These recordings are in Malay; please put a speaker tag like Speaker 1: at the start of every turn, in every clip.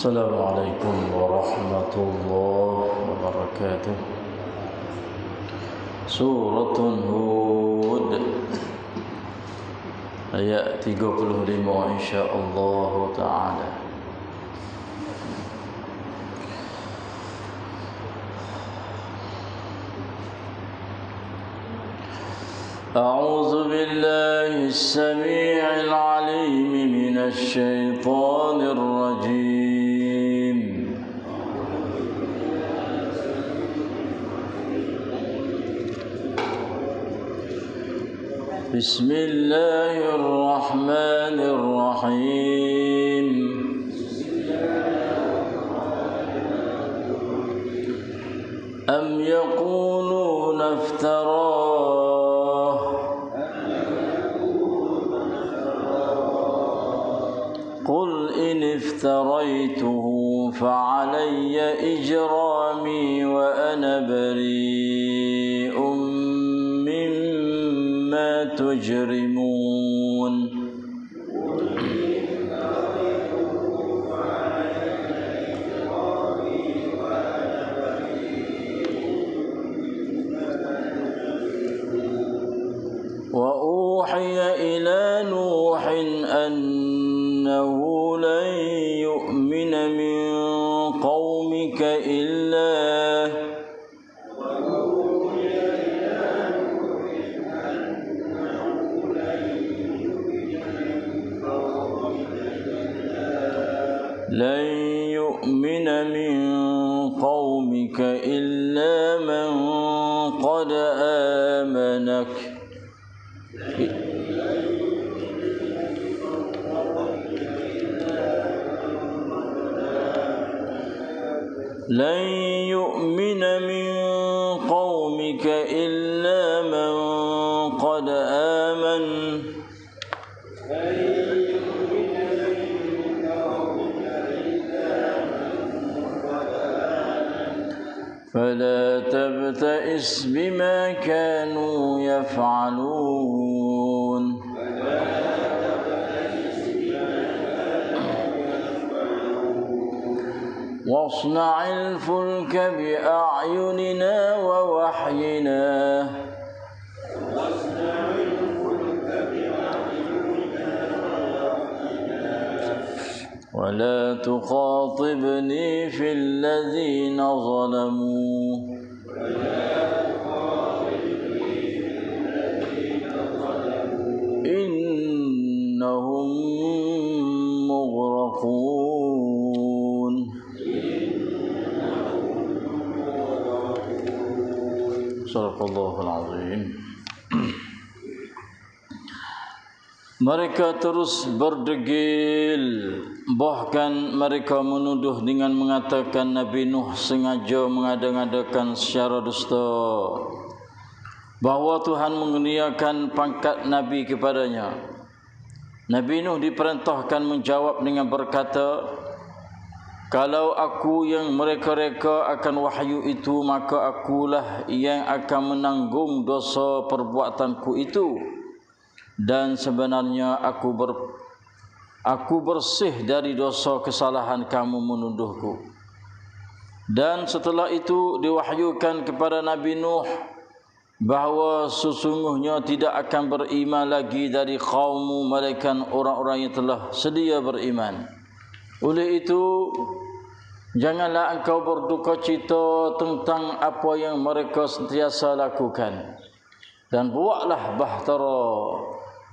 Speaker 1: السلام عليكم ورحمة الله وبركاته. Surah Hud ayat 35 insyaallah taala. أعوذ بالله السميع العليم من الشيطان الرجيم. بسم الله الرحمن الرحيم. أم يقولون افتراه قل إن افتريته فعلي إجرامي وأنا بريء مما تجرمون. وأوحي إلى نوح أنه لن يؤمن من قومك إلا من قد آمنك لن يؤمن من قومك إلا من قد آمن فلا تبتئس بما كانوا يفعلون. واصنع الفلك بأعيننا ووحينا ولا تخاطبني في الذين ظلموا إنهم مغرقون. Sadaqallahul azim. Mereka terus berdegil, bahkan mereka menuduh dengan mengatakan Nabi Nuh sengaja mengada-ngadakan secara dusta bahawa Tuhan mengurniakan pangkat Nabi kepadanya. Nabi Nuh diperintahkan menjawab dengan berkata, kalau aku yang mereka-reka akan wahyu itu, maka akulah yang akan menanggung dosa perbuatanku itu. Dan sebenarnya aku bersih dari dosa kesalahan kamu menuduhku. Dan setelah itu diwahyukan kepada Nabi Nuh bahawa sesungguhnya tidak akan beriman lagi dari kaummu melainkan orang-orang yang telah sedia beriman. Oleh itu, janganlah engkau berduka cita tentang apa yang mereka sentiasa lakukan, dan buatlah bahtera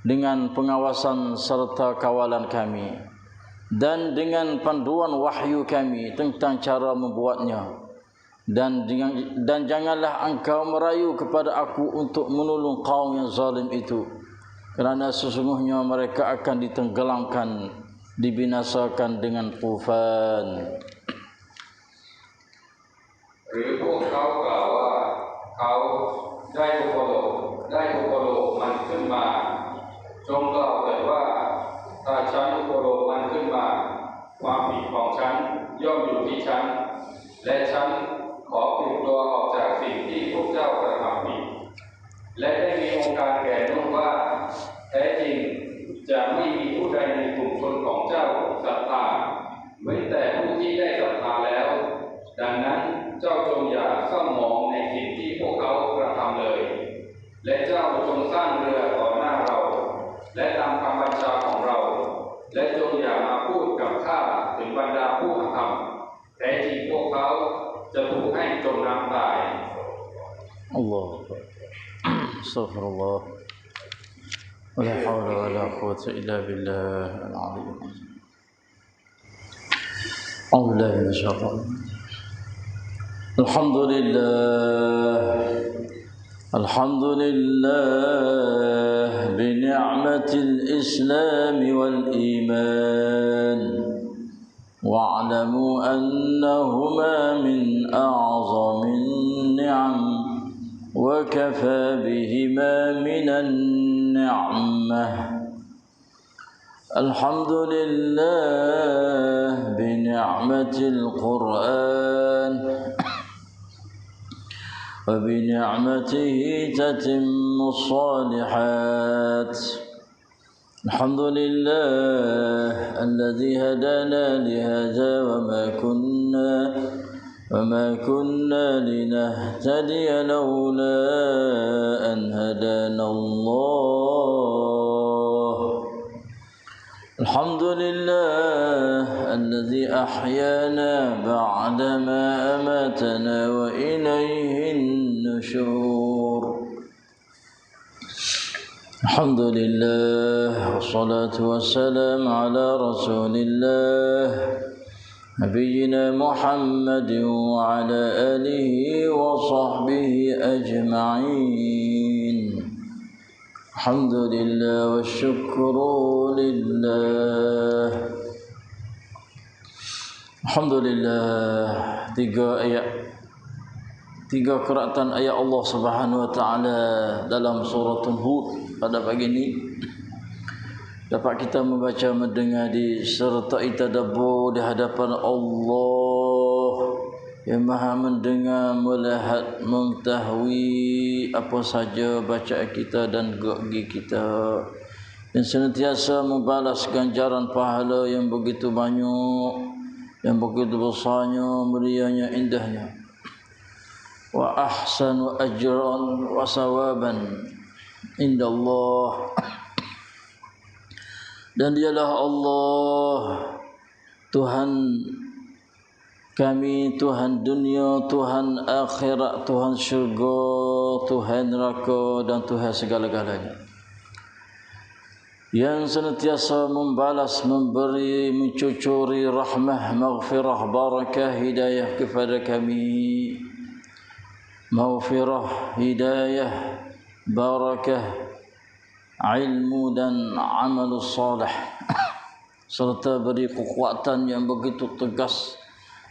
Speaker 1: dengan pengawasan serta kawalan kami dan dengan panduan wahyu kami tentang cara membuatnya, dan janganlah engkau merayu kepada aku untuk menolong kaum yang zalim itu, kerana sesungguhnya mereka akan ditenggelamkan, dibinasakan dengan tufan.
Speaker 2: หรือพวกเขากล่าวว่าเขาได้อุปโลกมันขึ้นมาจงกล่าวแต่ว่าถ้าฉันอุปโลกมันขึ้นมาความผิดของฉันย่อมอยู่ที่ฉันและฉันขอปลุกตัวออกจากสิ่งที่พวกเจ้ากระทำผิดและได้มีองค์การแก่นุ่งว่าแท้จริง จะไม่มีผู้ใดในกลุ่มชนของเจ้าศรัทธาเว้นแต่ผู้ที่ และตามคำบัญชาของเราและจงอย่ามาพูดกับข้าถึงบรรดาผู้อธรรมแท้จริงพวกเขาจะถูกให้จมน้ำตาย
Speaker 1: Allah Astaghfirullah ولا حول ولا قوة إلا بالله العلي العظيم أعوذ بالله من الشيطان الحمد لله بنعمة الإسلام والإيمان واعلموا أنهما من أعظم النعم وكفى بهما من النعمة الحمد لله بنعمة القرآن وبنعمته تتم الصالحات الحمد لله الذي هدانا لهذا وما كنا لنهتدي لولا أن هدانا الله الحمد لله الذي أحيانا بعدما أماتنا وإليه النشور الحمد لله والصلاة والسلام على رسول الله نبينا محمد وعلى آله وصحبه أجمعين الحمد لله والشكر لله الحمد لله tiga keratan ayat Allah Subhanahu wa taala dalam surah Hud pada pagi ini dapat kita membaca, mendengar, disertai tadabbur di hadapan Allah yang Maha mendengar, melihat, mengetahui apa saja bacaan kita dan gerak kita, dan senantiasa membalas ganjaran pahala yang begitu banyak, yang begitu besarnya, mulianya, indahnya. Wa ahsanu ajran wa sawaban indallah. Dan dialah Allah Tuhan kami, Tuhan dunia, Tuhan akhirat, Tuhan syurga, Tuhan neraka, dan Tuhan segala-galanya, yang senantiasa membalas, memberi, mencucuri rahmah, maghfirah, barakah, hidayah kepada kami. Maghfirah, hidayah, barakah, ilmu dan amal salih, serta beri kekuatan yang begitu tegas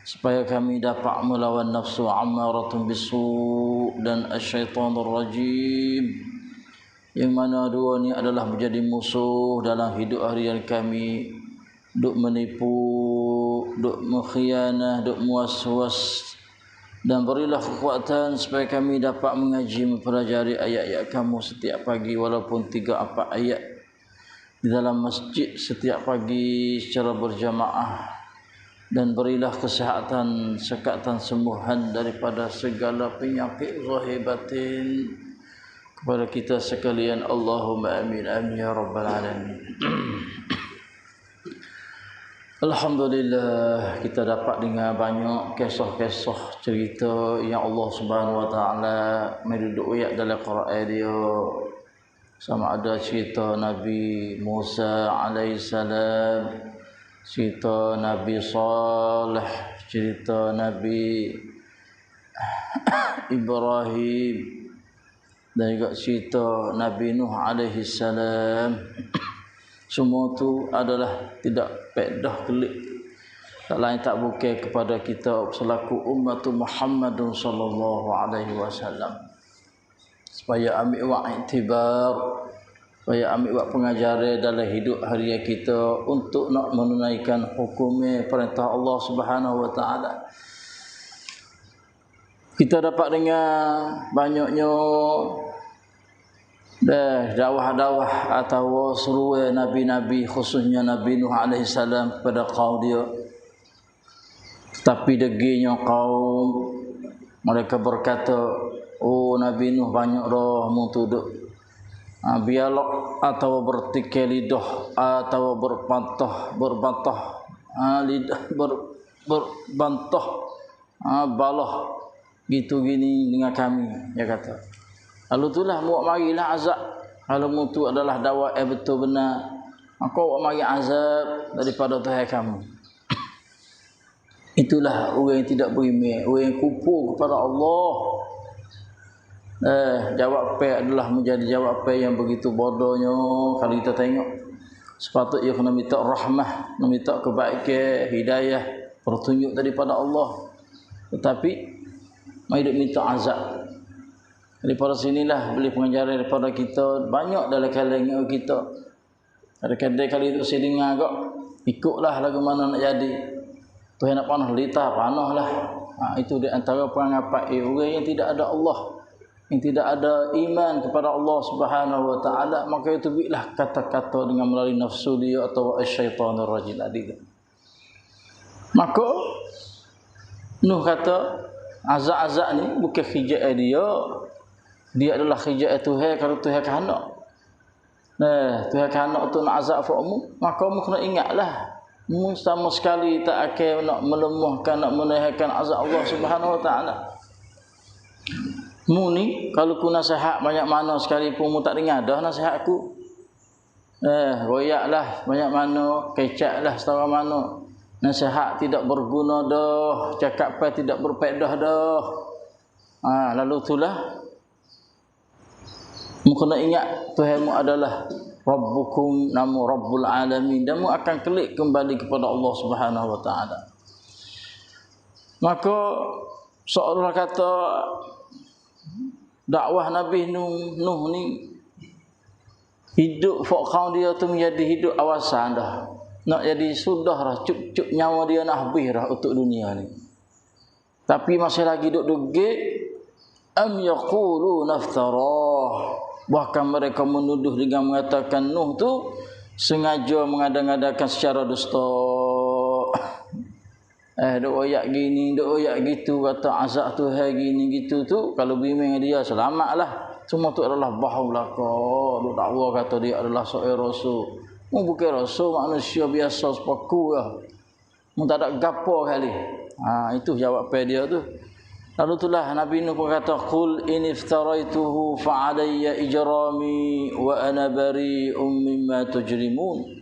Speaker 1: supaya kami dapat melawan nafsu ammaratun bisu dan asyaitanur rajim, yang mana dua ni adalah menjadi musuh dalam hidup harian kami, duk menipu, duk mengkhianat, duk muaswas. Dan berilah kekuatan supaya kami dapat mengaji, mempelajari ayat-ayat kamu setiap pagi, walaupun 3-4 ayat di dalam masjid setiap pagi secara berjamaah. Dan berilah kesihatan, sekatan, sembuhan daripada segala penyakit zahir batin kepada kita sekalian. Allahumma amin, amin ya rabbal alamin. Alhamdulillah, kita dapat dengar banyak kisah-kisah cerita yang Allah Subhanahu wa taala menduduk ayat dalam Quran dia. Sama ada cerita Nabi Musa alaihissalam, cerita Nabi Saleh, cerita Nabi Ibrahim, dan juga cerita Nabi Nuh alaihissalam. Semua itu adalah tidak pedah kelik, tak lain tak bukan kepada kita selaku umat Muhammadun sallallahu alaihi wasallam, supaya ambil iktibar, supaya ambil pengajaran dalam hidup harian kita untuk nak menunaikan hukumnya perintah Allah Subhanahu wa taala. Kita dapat dengar banyaknya dakwah-dakwah atau seruan nabi-nabi, khususnya Nabi Nuh alaihissalam kepada kaum dia. Tetapi deginya kaum mereka berkata, oh Nabi Nuh banyak dah mutuduk bialok atau bertikai lidah atau berbantah lidah berbantah balah gitu gini dengan kami, dia kata. Lalu itulah muak marilah azab. Kalau mutu adalah dakwah betul benar, maka muak mari azab daripada Tuhan kamu. Itulah orang yang tidak beriman, orang yang kufur kepada Allah. Jawab P adalah menjadi jawab P yang begitu bodohnya. Kalau kita tengok, sepatutnya kena minta rahmah, minta kebaikan, hidayah, petunjuk daripada Allah. Tetapi mai minta azab. Daripada sinilah beli pengajaran daripada kita banyak dalam kalangan kita. Kadang-kadang kali itu saya dengar kok, ikutlah lagu mana nak jadi. Tuhan nak panah lita, panahlah. Itu di antara peranggapan orang yang tidak ada Allah, yang tidak ada iman kepada Allah Subhanahu wa taala, maka itu bilah kata-kata dengan melalui nafsu dia atau syaitanir rajim tadi. Maka Nuh kata azab-azab ni bukan khijai dia adalah khijai Tuhan. Kalau Tuhan kehendak, Tuhan kehendak tu nak azab kamu, maka kamu kena ingatlah, mu sama sekali tak akan nak melemahkan, nak menaikkan azab Allah Subhanahu wa taala. Mu ni kalau ku nasihat banyak mana sekalipun mu tak dengar dah nasihatku. Royaklah banyak mana, kecaklah setara mana. Nasihat tidak berguna dah, cakap apa tidak berfaedah dah. Lalu itulah mu kena ingat Tuhanmu adalah Rabbukum, namu Rabbul Alamin, dan mu akan kelik kembali kepada Allah Subhanahu wa taala. Maka seolah kata dakwah Nabi Nuh ni hidup kaum dia tu menjadi hidup awasan dah. Nak jadi sudah dah cuk nyawa dia nak habis dah untuk dunia ni. Tapi masih lagi duduk am yaqulu naftarah. Bahkan mereka menuduh dengan mengatakan Nuh tu sengaja mengada-ngadakan secara dusta. Dok oyak gini, dok oyak gitu, kata azab Tuhan gini gitu tu. Kalau bimbing dia selamatlah. Semua tu adalah bahaw belaka. Dok dakwa kata dia adalah seorang rasul. Mu bukan rasul, manusia biasa sepaku lah. Mu tak ada gapo kali. Itu jawab dia tu. Lalu itulah Nabi Nuh berkata, qul in iftaraituhu fa alayya ijrami wa ana bari'um mimma tujrimun.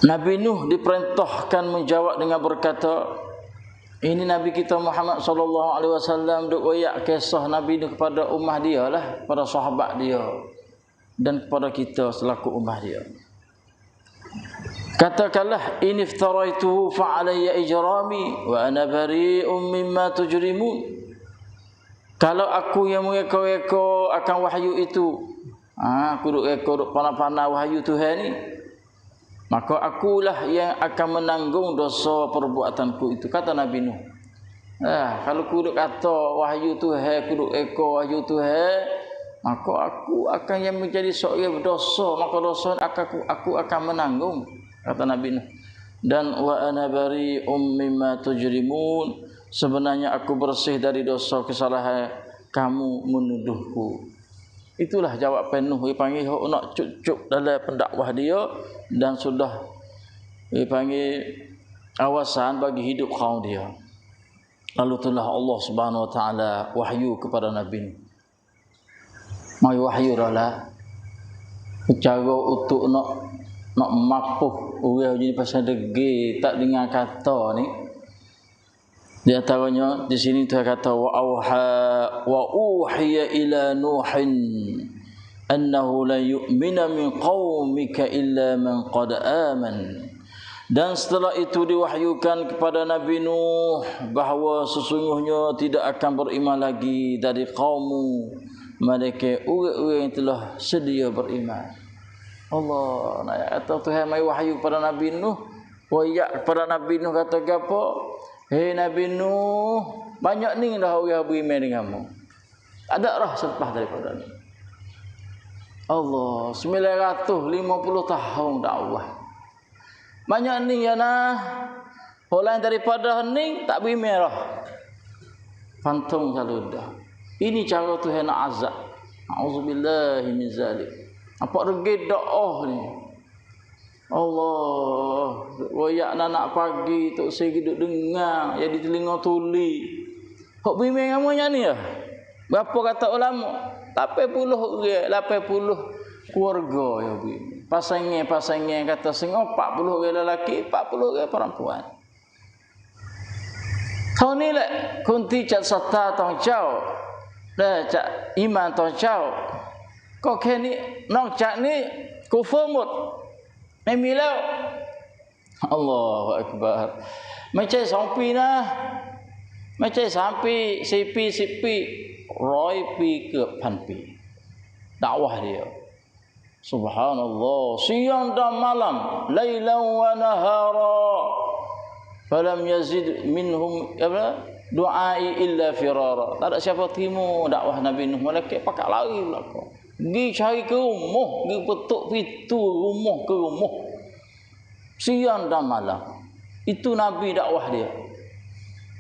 Speaker 1: Nabi Nuh diperintahkan menjawab dengan berkata, ini Nabi kita Muhammad sallallahu alaihi wasallam duk royak kisah Nabi Nuh kepada ummah dia lah, pada sahabat dia dan kepada kita selaku ummah dia. Katakanlah, in iftaraitu fa alayya ijrami wa ana bari'um mimma tujrimun. Kalau aku yang mengeko-eko akan wahyu itu, aku duk eko panah-panah wahyu Tuhan ni, maka akulah yang akan menanggung dosa perbuatanku itu, kata Nabi Nuh. Kalau aku duk kata wahyu Tuhan, aku duk eko wahyu Tuhan, maka aku akan yang menjadi seorang berdosa, maka dosa aku akan menanggung, kata Nabi Nuh. Dan wa ana bari'um mimma tujrimun, sebenarnya aku bersih dari dosa kesalahan kamu menuduhku. Itulah jawab Nuh. Dia panggil nak cuk-cuk dalam pendakwah dia, dan sudah dia panggil awasan bagi hidup kaum dia. Lalu itulah Allah Subhanahu wa taala wahyu kepada Nabi Nuh. Mai wahyu dah cara untuk nak mapuh orang jadi pasal degi tak dengar kata ni. Di antaranya di sini Tuhan kata wa uhiya ila nuhin annahu la yu'mina min qaumika illa man qad aman. Dan setelah itu diwahyukan kepada Nabi Nuh bahawa sesungguhnya tidak akan beriman lagi dari kaummu mereka orang-orang yang telah sedia beriman. Allah nak kata Tuhan mai wahyu kepada Nabi Nuh, wahyu kepada Nabi Nuh kata gapo? Hei Nabi Nuh, banyak ni dah orang beriman denganmu. Tak ada dah selepas daripada ni. Allah, 950 tahun dakwah. Banyak ni ya nah. Orang daripada ni tak beriman dah. Pantung selalu dah. Ini cara Tuhan nak azab. Auzubillahi min zalik. Apa regi doa ni? Allah, royak anak pagi tok saya duduk dengar jadi telinga tuli. Hok bimbing namanya ni ya. Berapa kata ulama? 80 orang, 80 keluarga ya bimbing. Pasangan kata sing 40 orang lelaki, 40 orang perempuan. Tahun ni lek kunti cat sata tong chau. Dah cak iman tong chau. Kok ni nong cak ni kufur mut. Memilau. Allahu akbar. Macam sampai nah. Macam sampai sipi roi pi ke pan pi. Dakwah dia. Subhanallah, siang dan malam, lailan wa nahara. Falam yazid minhum du'ai illa firara. Tak ada siapa terima dakwah Nabi Nuh, malaikat pakak lari belaka. Gi cari ke rumah, gi petuk pintu rumah ke rumah. Siang dan malam. Itu Nabi dakwah dia.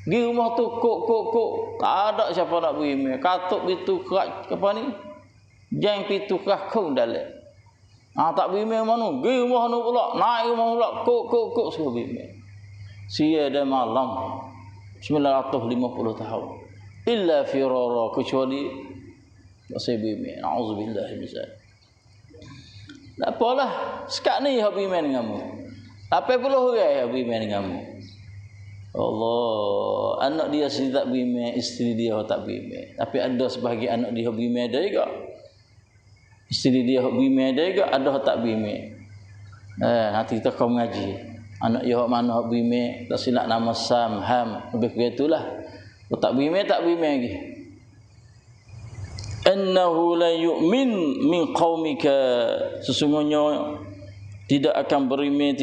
Speaker 1: Gi rumah tu kok tak ada siapa nak beri. Katuk pintu kerak apa ni? Jang pintu kerak kau dalam. Tak beri mana? Gi rumah nu pula, naik rumah pula kok suruh beri. Siang dan malam 950 tahun illa firara, kecuali nasibime. Auzubillahi min zalik. Tak apalah, sekat ni hak beriman denganmu. 80 orang hak beriman denganmu. Allah, anak dia sendiri tak beriman, isteri dia tak beriman. Tapi ada sebahagian anak dia hak beriman ada juga. Isteri dia hak beriman ada juga, ada hak tak beriman. Nanti kita kau mengaji. Anak dia hak mana hak beriman, tak silap nama Sam, Ham, lebih kurang itulah. Kalau tak beriman lagi. Innahu la yu'min min qaumika, sesungguhnya tidak akan beriman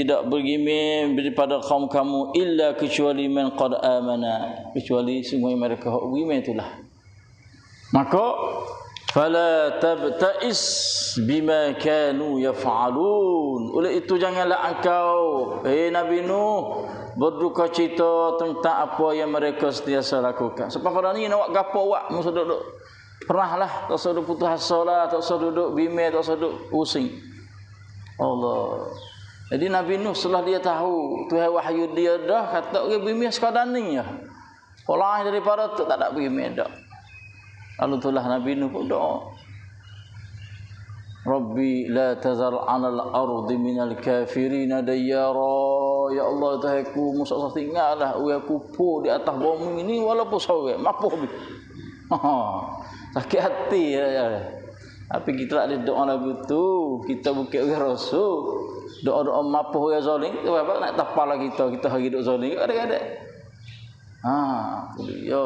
Speaker 1: daripada kaum kamu illa kecuali man qad amana, kecuali semua mereka hak beriman itulah. Maka fala tabtais bima kanu yaf'alun. Oleh itu janganlah engkau Nabi Nuh berduka cita tentang apa yang mereka sentiasa lakukan. Sebab pada ni nak buat gapo buat, mesti duduk pernahlah, tak usah duduk putus asa lah, tak usah duduk bimbang, tak usah duduk pusing. Allah. Jadi Nabi Nuh setelah dia tahu Tuhan wahyu dia dah kata orang bimbang sekadar ni ya. Kalau daripada tu tak ada bimbang dah. Lalu itulah Nabi Nuh pun doa. Rabbi la tazar 'alal ardi minal kafirin dayyara. Ya Allah, Tuhanku, musa tinggallah orang kupu di atas bumi ini walaupun seorang. Mapuh bi. Sakit hati ya. Tapi kita tak ada doa lagu tu. Kita bukan orang rasul. Doa-doa mapuh orang zalim. Apa nak tapal kita hari duk zalim kadang-kadang. Ya.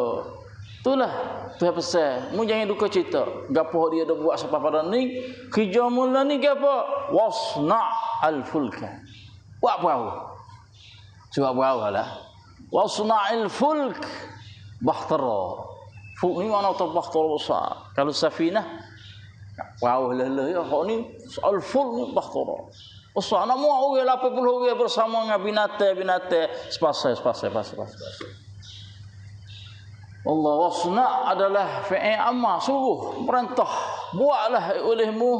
Speaker 1: Itulah Tuhan pesan, mu jangan duka cita. Gapo dia dah buat sampai pada ni, kerja mula ni gapo? Wasna' al-fulka. Buat perahu. Cuba perahu lah. Wasna'il fulk bahtara. Fulk ni mana tu bahtara besar. Kalau safinah perahu lelah ya, hak ni al-fulk ni bahtara. Besar nak muat orang 80 orang bersama dengan binatang sepasai. Allah wasna' adalah fi'il amma, suruh, perintah. Buatlah olehmu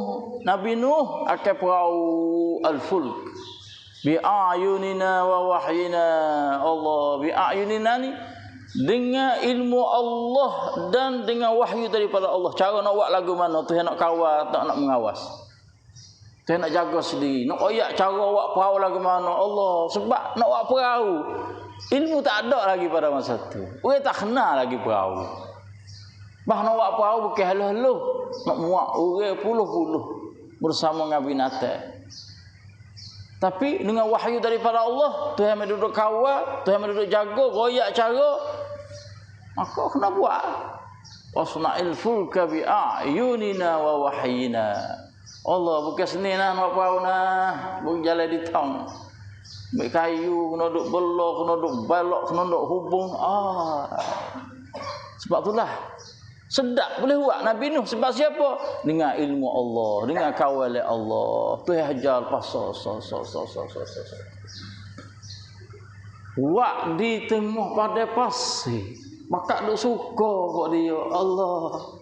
Speaker 1: Nabi Nuh akan perahu al-fulk. Bi'ayunina wa wahyina. Allah, bi'ayunina ni dengan ilmu Allah dan dengan wahyu daripada Allah. Cara nak buat lagu mana, Tuhan nak kawal, tak nak mengawas. Tuhan nak jaga sendiri. Nak ayat cara buat perahu lagu mana, Allah. Sebab nak buat perahu, ilmu tak ada lagi pada masa tu. Orang tak kenal lagi perahu. Bah nak buat perahu bukan haluh-haluh. Nak muat orang puluh-puluh bersama dengan binatang. Tapi dengan wahyu daripada Allah, Tuhan duduk kawal, Tuhan duduk jaga, royak cara, maka kena buat. Wasna'il fulka bi'ayunina wa wahyina. Allah bukan seni nak buat perahu nah, bukan jalan di tong. Ambil kayu, kena duk belok, kena duk balok, kena duk hubung. Sebab itulah sedap boleh buat Nabi Nuh. Sebab siapa? Dengan ilmu Allah, dengan kawal Allah. Tu hajar pasal. Buat di tengah pada pasir. Maka duk suka kok dia. Allah.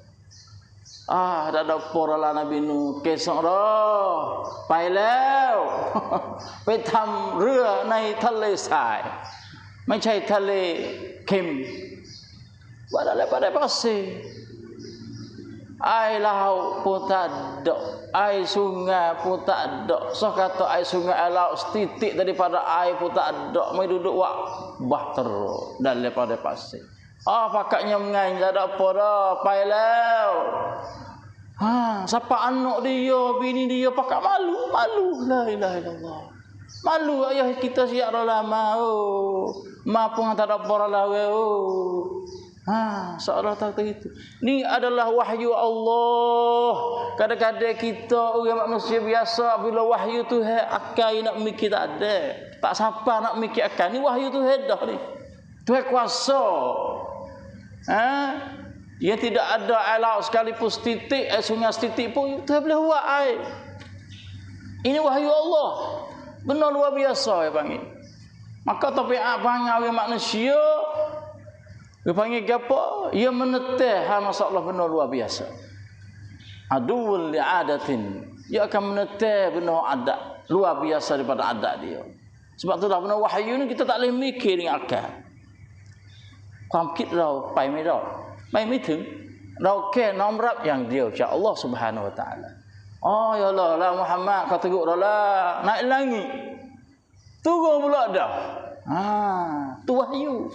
Speaker 1: Dah ada porala Nabi Nuh. Kesok dah. Paiแล้ว ไปทำเรือในทะเลทราย ไม่ใช่ทะเลเค็ม ว่าdaripada pasir. Air laut pun tak ada, air sungai pun tak ada. So kata air sungai, air laut setitik daripada air pun tak ada. Mai duduk wak bahtera daripada pasir. Pakatnya mengain tak ada apa dah, paiแล้ว. Siapa anak dia, bini dia pakat malu, la ilaha illallah. Malu ayah kita siap lama. Ma pun tak ada apa lah. Seolah tak itu. Ni adalah wahyu Allah. Kadang-kadang kita orang manusia biasa bila wahyu tu akal nak mikir tak ada. Tak siapa nak mikir akal. Ni wahyu tu dah ni. Tuhan kuasa. Yang tidak ada air laut sekalipun setitik, air sungai setitik pun Tuhan boleh buat air. Ini wahyu Allah. Benar luar biasa ya panggil. Maka tabiat panggil manusia dia panggil apa? Ia meneteh masalah benar luar biasa. Aduul li'adatin. Ia akan meneteh benar adat luar biasa daripada adat dia. Sebab itulah benar wahyu ni kita tak boleh mikir dengan akal. ความคิดเราไปไม่รอดไปไม่ถึงเราแค่น้อมรับอย่างเดียวจากอัลลอฮ์ Subhanahu wa taala. Ya Allah, la Muhammad kau tegur dah naik langit. Turun pula dah. Tu wahyu.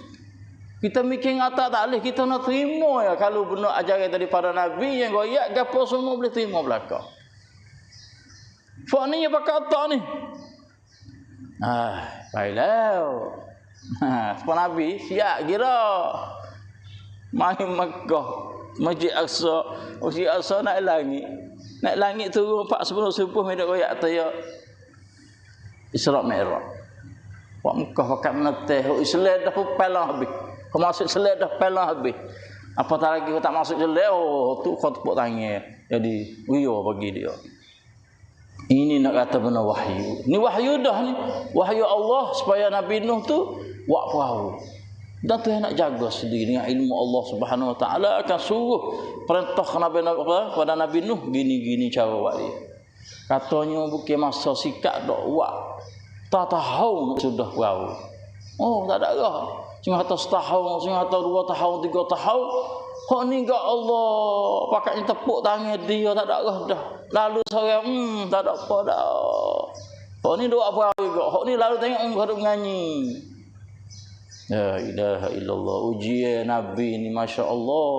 Speaker 1: Kita mikir ngata tak boleh, kita nak terima ya kalau benar ajaran daripada Nabi yang goyak gapo semua boleh terima belaka. Fak ni apa kata ni? Baiklah. Sebab Nabi siap kira. Mai Makkah, Masjid Aqsa, Masjid Aqsa naik langit. Naik langit turun 40 subuh minit goyak taya Isra Mi'raj. Wak Mekah pakat meneteh, Islam dah pelang habis. Kau masuk selek dah pelang habis. Apatah lagi kau tak masuk selek, tu kau tepuk tangan. Jadi, bagi dia. Ini nak kata benar wahyu. Ni wahyu dah ni. Wahyu Allah supaya Nabi Nuh tu wak perahu. Dan tu nak jaga sendiri dengan ilmu Allah Subhanahu Wa Taala akan suruh perintah kepada Nabi Nuh gini-gini cara buat dia. Katanya bukan masa sikat dok wak. Tak tahu sudah perahu. Tak ada dah. Cuma kata setahun, cuma kata 2 tahun, 3 tahun. Hak ni gak Allah, pakatnya tepuk tangan dia tak ada dah. Lalu seorang tak ada apa dah. Hak ni doa apa juga. Hak ni lalu tengok kau menyanyi. La ilaha illallah. Ujian Nabi ni masya-Allah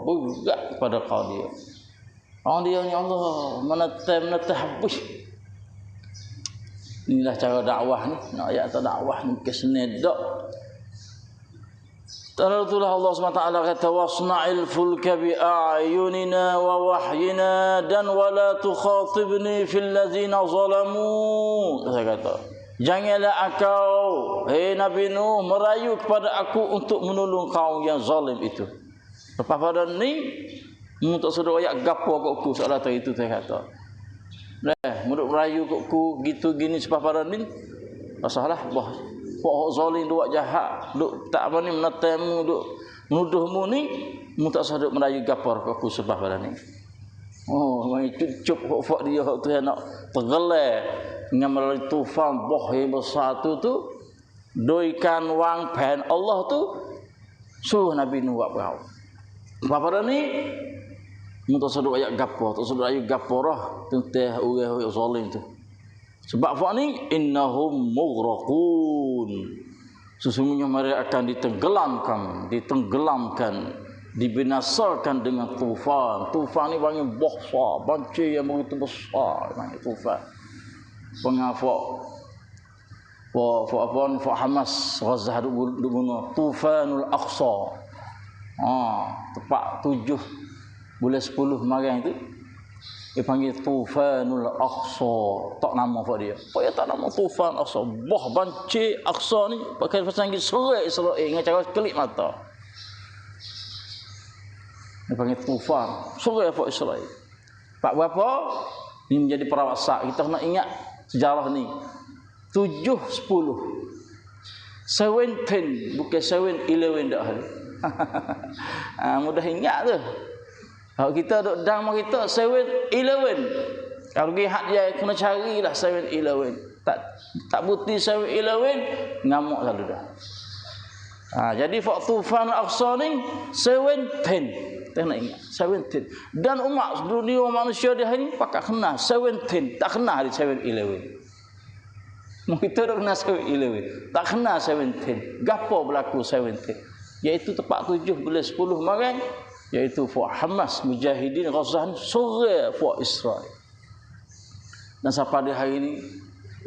Speaker 1: berat pada kau dia. Orang dia ni Allah menetap habis. Inilah cara dakwah ni. Nak ayat dakwah ni kesene dak. Itulah Allah SWT kata wasna'il fulka bi'ayunina wa wahyina dan wala tukhatibni fil ladzina zalamu. Saya kata, janganlah engkau Nabi Nuh merayu kepada aku untuk menolong kaum yang zalim itu. Lepas pada ni untuk sudah ayat gapo aku soal itu saya kata. Mulut merayu aku gitu gini sebab pada ni masalah bah pok zalim duk jahat duk tak apa ni menetemu duk menuduhmu ni mu tak saduk merayu gapar aku sebab pada ni. Mai cup kok dia tu nak tergelar dengan melalui tufan boh yang besar tu doikan wang pen Allah tu suruh Nabi Nuh buat perahu. Sebab pada ni mu tak saduk ayat gapar tak saduk ayu gaparah tentang orang zalim tu. Sebab fak ni innahum mughraqun. Sesungguhnya mereka akan ditenggelamkan, dibinasakan dengan tufan. Tufan ni panggil besar, banjir yang begitu besar panggil tufan. Pengafak Hamas Gaza duk bunuh Tufanul Aqsa. Tepat 7 bulan 10 kemarin tu dia panggil Tufanul Aqsa. Tak nama apa dia. Apa dia tak nama Tufan Aqsa? Bah banjir Aqsa ni pakai bahasa Inggeris serai dengan cara kelip mata. Dia panggil Tufan. Serai apa Israel. Pak berapa? Ini menjadi perawasa. Kita nak ingat sejarah ni. 7, 10. 17 bukan 7-11 dah. Mudah ingat tu. Kalau kita duk dang kita 7-Eleven. Kalau pergi hak dia kena carilah 7-Eleven. Tak buti 7-Eleven, ngamuk selalu dah. Jadi waktu Tufan Al-Aqsa ni 7-10. Tak nak ingat 7-10. Dan umat dunia manusia dia hari ni pakat kenal 7-10. Tak kenal di 7-Eleven. Kita dah kenal 7-Eleven. Tak kenal 7-10. Gapo berlaku 7-10? Iaitu tepat 7 bulan 10 malam, iaitu Fort Hamas Mujahidin Ghazah ni sore Fort Israel. Dan sampai di hari ni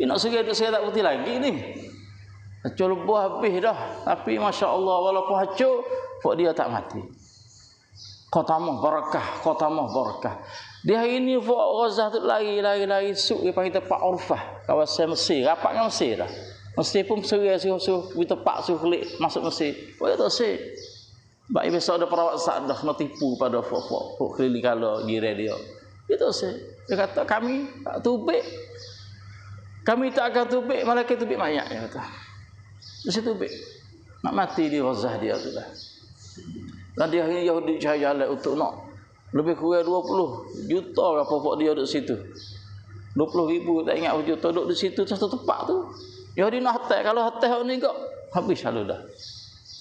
Speaker 1: nak sore tu saya tak putih lagi ni. Hancur lebuh habis dah. Tapi Masya Allah, walaupun hancur, Fort dia tak mati. Khatamah barakah. Di hari ni Fort Ghazah tu lari suk dia panggil tempat Urfah, kawasan Mesir, rapat dengan Mesir dah. Mesir pun serai suruh kita pak suruh kelik masuk Mesir. Oh tak sih. Baik besok ada perawat sak dah kena tipu pada Fort keliling kalau gira dia. Itu sih. Dia kata kami tak tubik. Kami tak akan tubik, malaikat tubik mayat dia kata. Mesti tubik. Nak mati di Ghazah dia tu dah. Dan dia hari Yahudi cari jalan untuk nak lebih kurang 20 juta apa Fort dia duduk situ. 20,000 tak ingat berapa juta duduk di situ satu tempat tu. Yahudi nak hatai, kalau hatai ni kok habis lalu dah.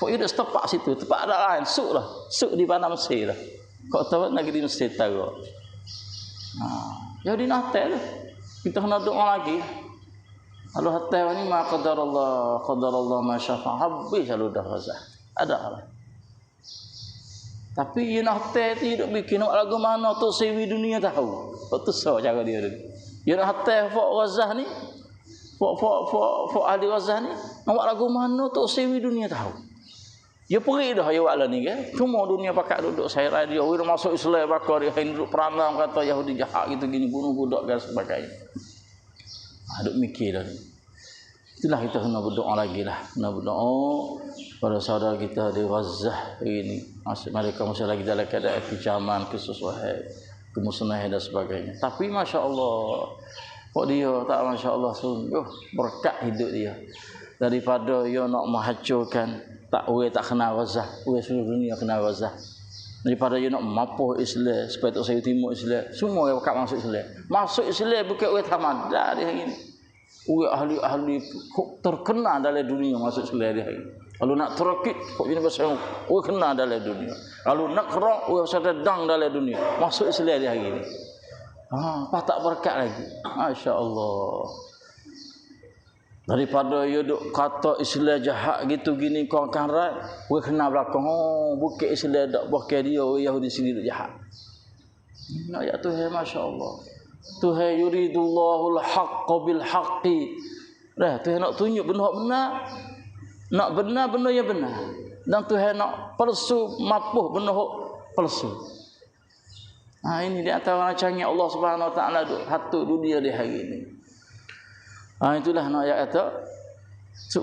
Speaker 1: Fort dia setepak situ, tempat ada lain, suk di mana Mesir dah. Kok tahu negeri Mesir Utara. Yahudi nak hatai tu. Kita kena doa lagi. Kalau hatai ni ma qadarallah ma syafa habis lalu dah Ghazah. Ada lah. Tapi ia nak hatai tu duk bikin nak lagu mana tu sewi dunia tahu. Betul so cara dia tu. Ia nak hatai Fort Ghazah ni, Fort ahli Ghazah ni, nak lagu mana tu sewi dunia tahu. Dia pergi dah ya wala ni kan. Cuma dunia pakat duduk saya radio, dia masuk Islam bakar dia duduk peranang kata Yahudi jahat gitu gini bunuh budak dan sebagainya. Duk mikir dah ni. Itulah kita kena berdoa lagi lah. Kena berdoa pada saudara kita di Ghazah ini. Mereka masih lagi dalam keadaan kecaman, kesusahan, kemusnahan dan sebagainya. Tapi Masya Allah, kok dia tak Masya Allah sungguh berkat hidup dia. Daripada dia nak menghancurkan tak kenal Ghazah, seluruh dunia kenal Ghazah. Daripada dia nak mapuh Islam supaya tak saya timur Islam, semua yang berkat masuk Islam. Masuk Islam bukan orang tamadar dia hari ini. Orang ahli terkenal dalam dunia masuk Islam dia hari ini. Kalau nak terakit, kok ini bahasa orang kenal dalam dunia. Kalau nak kerak, orang sedang dalam dunia. Masuk Islam dia hari ini. Tak berkat lagi. Masya Allah. Daripada dia duk kata Islam jahat gitu gini kau akan rat, we kena belakang bukit Islam dak bukan dia Yahudi sini duk jahat. Nak ya Tuhan Masya-Allah. Tuhan yuridullahul haqqa bil haqqi. Dah Tuhan nak tunjuk benar. Nak benar yang benar. Dan Tuhan nak palsu mapuh benar palsu. Ini di antara canggih Allah Subhanahu wa taala duk hatu dunia di hari ini. Itulah nak ayat kata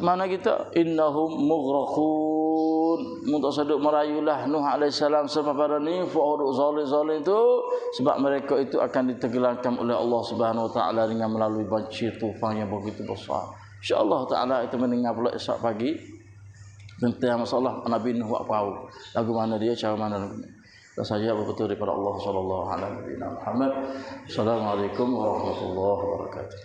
Speaker 1: mana kita innahum mughraqun untuk seduk merayulah Nuh alaihi salam sebab pada ni fa'uduk zalim itu sebab mereka itu akan ditenggelamkan oleh Allah Subhanahu wa taala dengan melalui banjir tufan yang begitu besar. Insya-Allah taala itu mendengar pula esok pagi tentang masalah Nabi Nuh buat perahu. Lagu mana dia, cara mana lagunya. Dan saja betul daripada Allah sallallahu alaihi wasallam. Assalamualaikum warahmatullahi wabarakatuh.